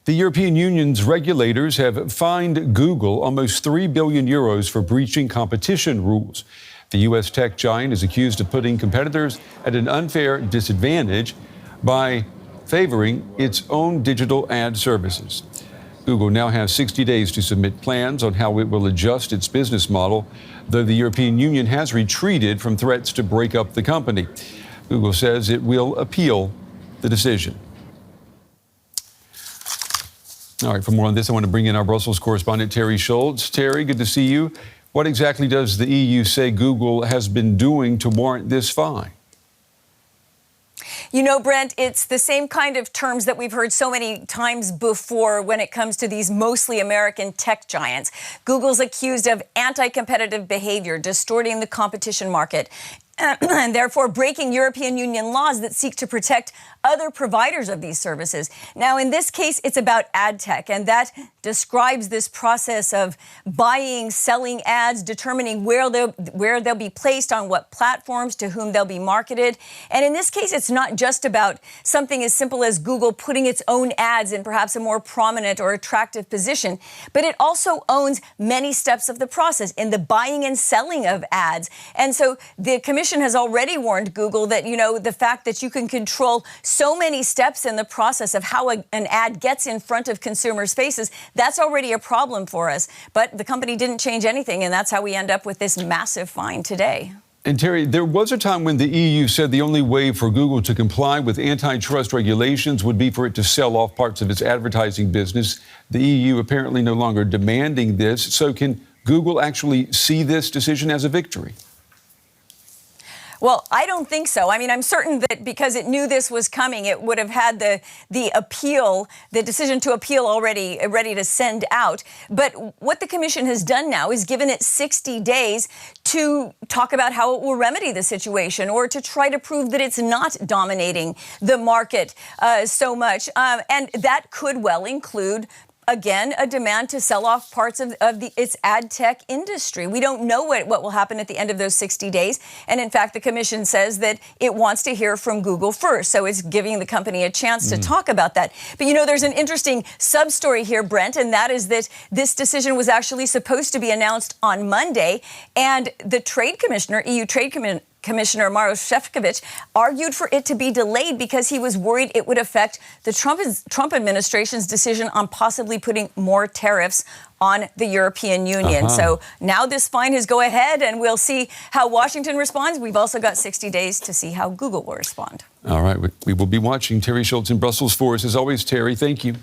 The European Union's regulators have fined Google almost €3 billion for breaching competition rules. The U.S. tech giant is accused of putting competitors at an unfair disadvantage by favoring its own digital ad services. Google now has 60 days to submit plans on how it will adjust its business model, though the European Union has retreated from threats to break up the company. Google says it will appeal the decision. All right, for more on this, I want to bring in our Brussels correspondent, Terry Schultz. Terry, good to see you. What exactly does the EU say Google has been doing to warrant this fine? You know, Brent, it's the same kind of terms that we've heard so many times before when it comes to these mostly American tech giants. Google's accused of anti-competitive behavior, distorting the competition market, and therefore breaking European Union laws that seek to protect other providers of these services. Now, in this case, it's about ad tech, and that describes this process of buying, selling ads, determining where they'll be placed, on what platforms, to whom they'll be marketed. And in this case, it's not just about something as simple as Google putting its own ads in perhaps a more prominent or attractive position, but it also owns many steps of the process in the buying and selling of ads. And so the Commission has already warned Google that, you know, the fact that you can control so many steps in the process of how an ad gets in front of consumers' faces, that's already a problem for us. But the company didn't change anything, and that's how we end up with this massive fine today. And Terry, there was a time when the EU said the only way for Google to comply with antitrust regulations would be for it to sell off parts of its advertising business. The EU apparently no longer demanding this. So can Google actually see this decision as a victory? Well, I don't think so. I mean, I'm certain that because it knew this was coming, it would have had the appeal, the decision to appeal already ready to send out. But what the Commission has done now is given it 60 days to talk about how it will remedy the situation, or to try to prove that it's not dominating the market so much. And that could well include, again, a demand to sell off parts of its ad tech industry. We don't know what will happen at the end of those 60 days. And in fact, the Commission says that it wants to hear from Google first. So it's giving the company a chance to talk about that. But, you know, there's an interesting sub-story here, Brent, and that is that this decision was actually supposed to be announced on Monday. And the Trade Commissioner, EU Trade Commissioner Maros Šefčovič, argued for it to be delayed because he was worried it would affect the Trump administration's decision on possibly putting more tariffs on the European Union. So now this fine is go ahead, and we'll see how Washington responds. We've also got 60 days to see how Google will respond. All right, we will be watching. Terry Schultz in Brussels for us. As always, Terry, thank you.